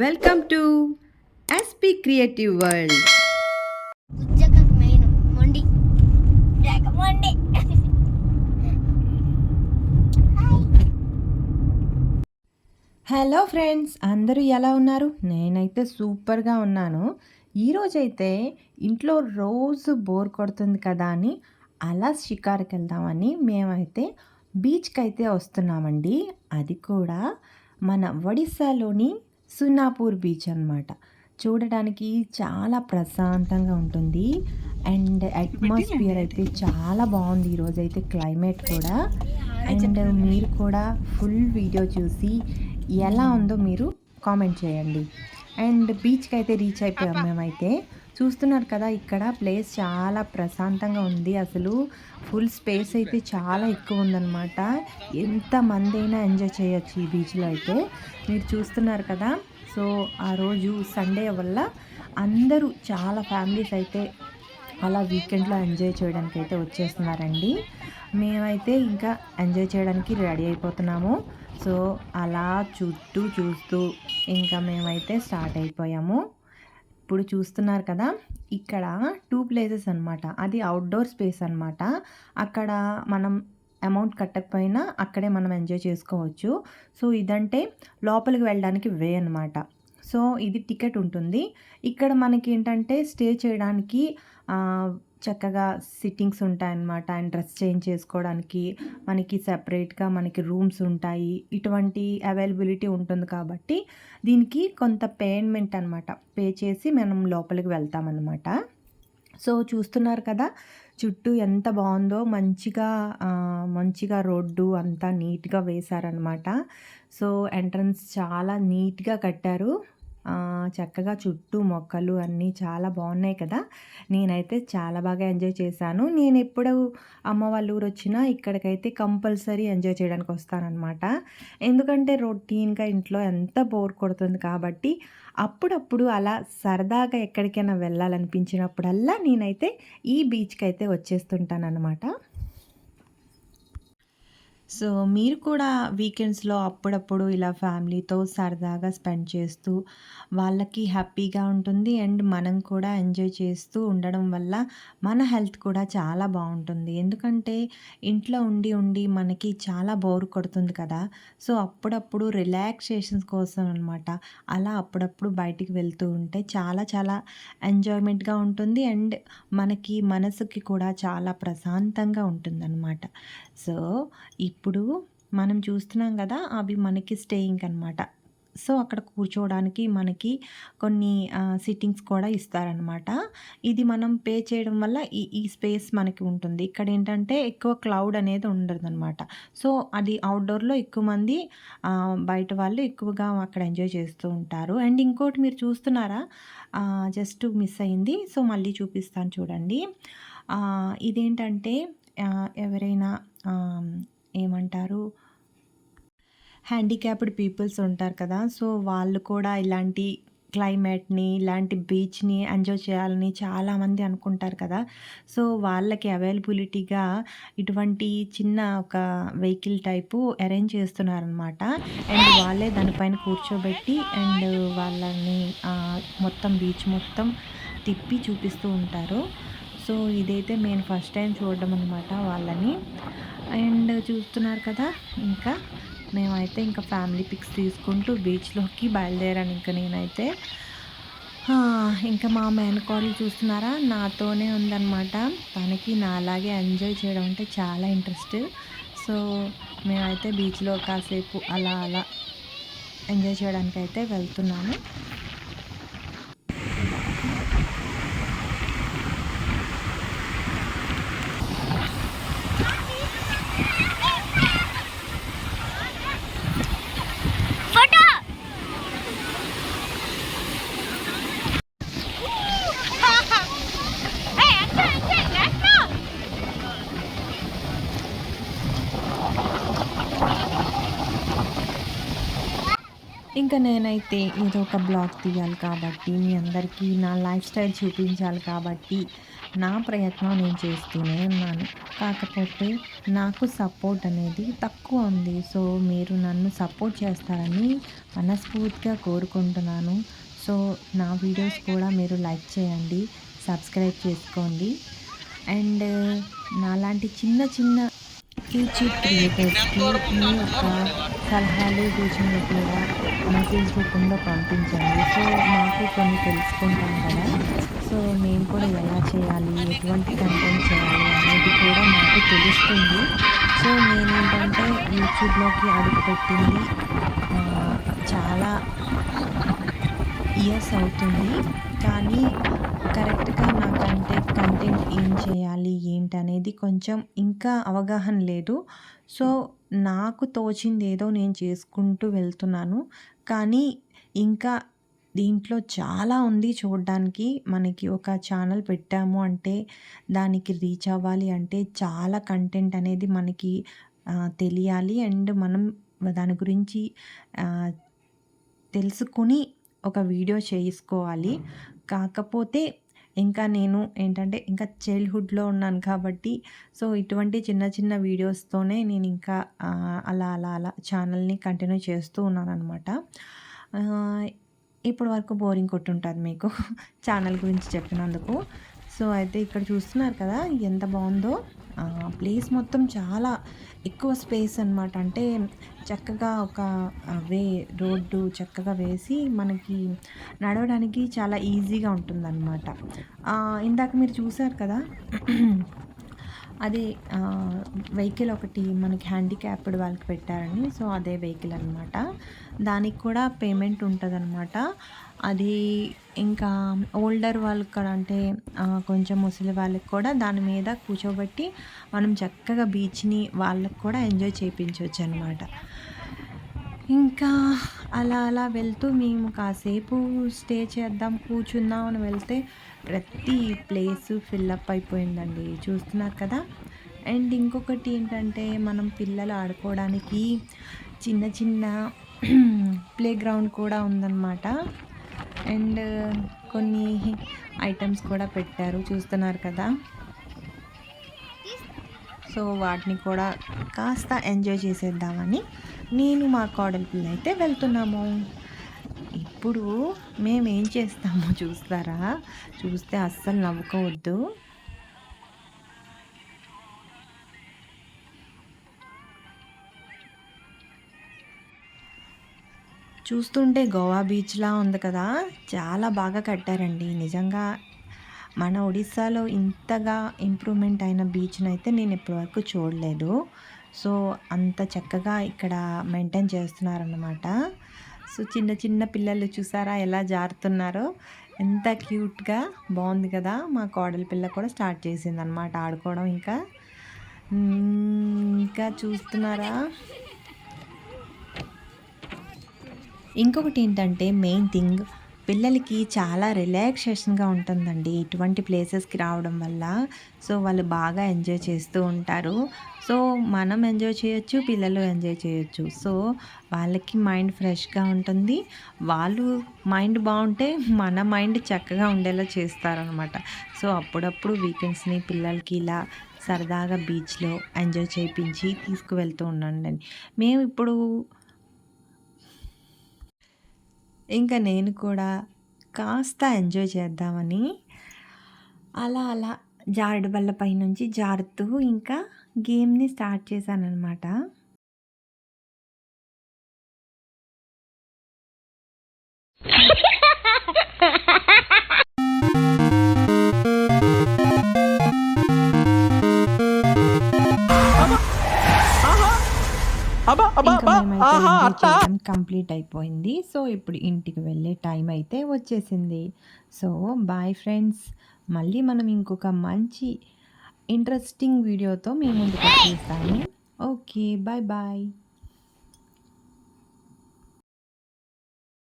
Welcome to SP creative world. Hello friends, అందరూ ఎలా ఉన్నారు? నేనైతే సూపర్గా ఉన్నాను. ఈరోజైతే ఇంట్లో రోజు బోర్ కొడుతుంది కదా అని అలా షికారుకి వెళ్దామని మేమైతే బీచ్కి అయితే వస్తున్నామండి. అది కూడా మన ఒడిస్సాలోని సున్నాపూర్ బీచ్ అనమాట. చూడడానికి చాలా ప్రశాంతంగా ఉంటుంది అండ్ అట్మాస్ఫియర్ అయితే చాలా బాగుంది. ఈరోజైతే క్లైమేట్ కూడా. అండ్ మీరు కూడా ఫుల్ వీడియో చూసి ఎలా ఉందో మీరు కామెంట్ చేయండి. అండ్ బీచ్కి అయితే రీచ్ అయిపోయాం మేమైతే. చూస్తున్నారు కదా, ఇక్కడ ప్లేస్ చాలా ప్రశాంతంగా ఉంది. అసలు ఫుల్ స్పేస్ అయితే చాలా ఎక్కువ ఉందన్నమాట. ఎంతమంది అయినా ఎంజాయ్ చేయొచ్చు ఈ బీచ్లో అయితే. మీరు చూస్తున్నారు కదా. సో ఆ రోజు సండే వల్ల అందరూ చాలా ఫ్యామిలీస్ అయితే అలా వీకెండ్లో ఎంజాయ్ చేయడానికి అయితే వచ్చేస్తున్నారండి. మేమైతే ఇంకా ఎంజాయ్ చేయడానికి రెడీ అయిపోతున్నాము. సో అలా చూస్తూ ఇంకా మేమైతే స్టార్ట్ అయిపోయాము. ఇప్పుడు చూస్తున్నారు కదా, ఇక్కడ 2 ప్లేసెస్ అనమాట. అది అవుట్డోర్ స్పేస్ అనమాట. అక్కడ మనం అమౌంట్ కట్టకపోయినా అక్కడే మనం ఎంజాయ్ చేసుకోవచ్చు. సో ఇదంటే లోపలికి వెళ్ళడానికి వే అనమాట. సో ఇది టికెట్ ఉంటుంది. ఇక్కడ మనకి ఏంటంటే స్టే చేయడానికి చక్కగా సిట్టింగ్స్ ఉంటాయన్నమాట. అండ్ డ్రెస్ చేంజ్ చేసుకోవడానికి మనకి సెపరేట్గా మనకి రూమ్స్ ఉంటాయి. ఇటువంటి అవైలబిలిటీ ఉంటుంది కాబట్టి దీనికి కొంత పేమెంట్ అనమాట పే చేసి మనం లోపలికి వెళ్తామన్నమాట. సో చూస్తున్నారు కదా, చుట్టూ ఎంత బాగుందో. మంచిగా రోడ్డు అంతా నీట్గా వేశారనమాట. సో ఎంట్రన్స్ చాలా నీట్గా కట్టారు. చక్కగా చుట్టూ మొక్కలు అన్నీ చాలా బాగున్నాయి కదా. నేనైతే చాలా బాగా ఎంజాయ్ చేశాను. నేను ఎప్పుడు అమ్మ వాళ్ళ ఊరు వచ్చినా ఇక్కడికైతే కంపల్సరీ ఎంజాయ్ చేయడానికి వస్తానన్నమాట. ఎందుకంటే రొటీన్గా ఇంట్లో ఎంత బోర్ కొడుతుంది కాబట్టి అప్పుడప్పుడు అలా సరదాగా ఎక్కడికైనా వెళ్ళాలనిపించినప్పుడల్లా నేనైతే ఈ బీచ్కి అయితే వచ్చేస్తుంటానన్నమాట. సో మీరు కూడా వీకెండ్స్లో అప్పుడప్పుడు ఇలా ఫ్యామిలీతో సరదాగా స్పెండ్ చేస్తూ వాళ్ళకి హ్యాపీగా ఉంటుంది. అండ్ మనం కూడా ఎంజాయ్ చేస్తూ ఉండడం వల్ల మన హెల్త్ కూడా చాలా బాగుంటుంది. ఎందుకంటే ఇంట్లో ఉండి ఉండి మనకి చాలా బోర్ కొడుతుంది కదా. సో అప్పుడప్పుడు రిలాక్సేషన్స్ కోసం అనమాట అలా అప్పుడప్పుడు బయటికి వెళ్తూ ఉంటే చాలా చాలా ఎంజాయ్మెంట్గా ఉంటుంది. అండ్ మనకి మనసుకి కూడా చాలా ప్రశాంతంగా ఉంటుందన్నమాట. సో ఇప్పుడు మనం చూస్తున్నాం కదా, అవి మనకి స్టేయింగ్ అనమాట. సో అక్కడ కూర్చోవడానికి మనకి కొన్ని సిట్టింగ్స్ కూడా ఇస్తారనమాట. ఇది మనం పే చేయడం వల్ల ఈ స్పేస్ మనకి ఉంటుంది. ఇక్కడ ఏంటంటే ఎక్కువ క్లౌడ్ అనేది ఉండదన్నమాట. సో అది అవుట్డోర్లో ఎక్కువ మంది బయట వాళ్ళు ఎక్కువగా అక్కడ ఎంజాయ్ చేస్తూ ఉంటారు. అండ్ ఇంకోటి మీరు చూస్తున్నారా, జస్ట్ మిస్ అయింది. సో మళ్ళీ చూపిస్తాను చూడండి. ఇదేంటంటే ఎవరైనా ఏమంటారు, హ్యాండిక్యాప్డ్ పీపుల్స్ ఉంటారు కదా. సో వాళ్ళు కూడా ఇలాంటి క్లైమేట్ని, ఇలాంటి బీచ్ని ఎంజాయ్ చేయాలని చాలామంది అనుకుంటారు కదా. సో వాళ్ళకి అవైలబిలిటీగా ఇటువంటి చిన్న ఒక వెహికల్ టైపు అరేంజ్ చేస్తున్నారనమాట. అండ్ వాళ్ళే దానిపైన కూర్చోబెట్టి అండ్ వాళ్ళని మొత్తం బీచ్ మొత్తం తిప్పి చూపిస్తూ ఉంటారు. సో ఇదైతే నేను ఫస్ట్ టైం చూడడం అనమాట వాళ్ళని. అండ్ చూస్తున్నారు కదా, ఇంకా మేమైతే ఇంకా ఫ్యామిలీ పిక్స్ తీసుకుంటూ బీచ్లోకి బయలుదేరాను. ఇంకా నేనైతే ఇంకా మా మేనకోడలు చూస్తున్నారా, నాతోనే ఉందన్నమాట. తనకి నాలాగే ఎంజాయ్ చేయడం అంటే చాలా ఇంట్రెస్ట్. సో మేమైతే బీచ్లో కాసేపు అలా అలా ఎంజాయ్ చేయడానికి అయితే వెళ్తున్నాను. ఇంకా నేనైతే ఏదో ఒక బ్లాగ్ తీయాలి కాబట్టి, మీ అందరికీ నా లైఫ్ స్టైల్ చూపించాలి కాబట్టి, నా ప్రయత్నం నేను చేస్తూనే ఉన్నాను. కాకపోతే నాకు సపోర్ట్ అనేది తక్కువ ఉంది. సో, మీరు నన్ను సపోర్ట్ చేస్తారని మనస్ఫూర్తిగా కోరుకుంటున్నాను. సో, నా వీడియోస్ కూడా మీరు లైక్ చేయండి, సబ్స్క్రైబ్ చేసుకోండి. అండ్ నాలాంటి చిన్న చిన్న యూట్యూబ్ క్రియేటర్స్కి మీ యొక్క సలహాలు, సూచనలు కూడా మెసేజ్ రూపంలో పంపించండి. సో, మాకు కొన్ని తెలుసుకుంటాం కదా! సో, మేము కూడా ఎలా చేయాలి, ఎటువంటి కంటెంట్ చేయాలి అనేది కూడా మాకు తెలుస్తుంది. సో, నేనేంటంటే యూట్యూబ్‌లోకి అడుగుపెట్టింది చాలా ఇయర్స్ అవుతుంది. కానీ కరెక్ట్‌గా నాకంటే కంటెంట్ ఏం చేయాలి, ఏంటనేది కొంచెం ఇంకా అవగాహన లేదు. సో, నాకు తోచిందేదో నేను చేసుకుంటూ వెళ్తున్నాను. కానీ ఇంకా దీంట్లో చాలా ఉంది చూడ్డానికి. మనకి ఒక ఛానల్ పెట్టాము అంటే, దానికి రీచ్ అవ్వాలి అంటే చాలా కంటెంట్ అనేది మనకి తెలియాలి. అండ్ మనం దాని గురించి ఆహ్, తెలుసుకొని ఒక వీడియో చేసుకోవాలి. కాకపోతే ఇంకా నేను ఏంటంటే ఇంకా చైల్డ్‌హుడ్‌లో ఉన్నాను కాబట్టి, సో, ఇటువంటి చిన్న చిన్న వీడియోస్తోనే నేనింకా అలా ఛానల్‌ని కంటిన్యూ చేస్తూ ఉన్నాననమాట. ఆహ్, ఇప్పటి వరకు బోరింగ్ కొట్టుంటది మీకు ఛానల్ గురించి చెప్పినందుకు. సో, అయితే ఇక్కడ చూస్తున్నారు కదా! ఎంత బావుందో. ప్లేస్ మొత్తం చాలా ఎక్కువ స్పేస్ అనమాట. అంటే చక్కగా ఒక రోడ్డు చక్కగా వేసి మనకి నడవడానికి చాలా ఈజీగా ఉంటుందన్నమాట. ఇందాక మీరు చూసారు కదా! అది వెహికల్ ఒకటి మనకి హ్యాండిక్యాప్డ్ వాళ్ళకి పెట్టారని. సో, అదే వెహికల్ అనమాట. దానికి కూడా పేమెంట్ ఉంటదనమాట. అది ఇంకా ఓల్డర్ వాళ్ళకి కూడా అంటే కొంచెం ముసలి వాళ్ళకి కూడా దాని మీద కూర్చోబెట్టి మనం చక్కగా బీచ్‌ని వాళ్ళకి కూడా ఎంజాయ్ చేపించొచ్చనమాట. ఇంకా అలా వెళ్తూ మేము కాసేపు స్టే చేద్దాం, కూర్చుందాం అని వెళ్తే ప్రతి ప్లేసు ఫిల్లప్ అయిపోయిందండి. చూస్తున్నారు కదా! అండ్ ఇంకొకటి ఏంటంటే మనం పిల్లలు ఆడుకోవడానికి చిన్న చిన్న ప్లే గ్రౌండ్ కూడా ఉందన్నమాట. అండ్ కొన్ని ఐటమ్స్ కూడా పెట్టారు చూస్తున్నారు కదా! సో, వాటిని కూడా కాస్త ఎంజాయ్ చేసేద్దామని నేను మా కోడలి పిల్ల అయితే వెళ్తున్నాము. ఇప్పుడు మేమేం చేస్తామో చూస్తారా? చూస్తే అస్సలు నవ్వుకోవద్దు. చూస్తుంటే గోవా బీచ్‌లా ఉంది కదా! చాలా బాగా కట్టారండి. నిజంగా మన ఒడిస్సాలో ఇంతగా ఇంప్రూవ్‌మెంట్ అయిన బీచ్‌నైతే నేను ఇప్పటివరకు చూడలేదు. సో, అంత చక్కగా ఇక్కడ మెయింటైన్ చేస్తున్నారన్నమాట. సో, చిన్న చిన్న పిల్లలు చూసారా ఎలా జారుతున్నారో? ఎంత క్యూట్‌గా బావుంది కదా! మా కోడలి పిల్ల కూడా స్టార్ట్ చేసిందనమాట ఆడుకోవడం ఇంకా. ఇంకా చూస్తున్నారా? ఇంకొకటి ఏంటంటే మెయిన్ థింగ్ పిల్లలకి చాలా రిలాక్సేషన్‌గా ఉంటుందండి ఇటువంటి ప్లేసెస్‌కి రావడం వల్ల. సో, వాళ్ళు బాగా ఎంజాయ్ చేస్తూ ఉంటారు. సో, మనం ఎంజాయ్ చేయొచ్చు, పిల్లలు ఎంజాయ్ చేయొచ్చు. సో, వాళ్ళకి మైండ్ ఫ్రెష్‌గా ఉంటుంది. వాళ్ళు మైండ్ బావుంటే మన మైండ్ చక్కగా ఉండేలా చేస్తారనమాట. సో, అప్పుడప్పుడు వీకెండ్స్‌ని పిల్లలకి ఇలా సరదాగా బీచ్‌లో ఎంజాయ్ చేపించి తీసుకువెళ్తూ ఉండండి. మేమిప్పుడు ఇంకా నేను కూడా కాస్త ఎంజాయ్ చేద్దామని అలా జారుడు బల్ల పైనుంచి జారుతూ ఇంకా గేమ్‌ని స్టార్ట్ చేశాననమాట. ఇంకా మేమైతే ఎంజాయ్ చేయడం కంప్లీట్ అయిపోయింది. సో, ఇప్పుడు ఇంటికి వెళ్ళే టైం అయితే వచ్చేసింది. So, bye friends. మళ్ళీ మనం ఇంకొక మంచి ఇంట్రెస్టింగ్ వీడియోతో మీ ముందుకొచ్చేస్తాను. ఓకే. Bye bye.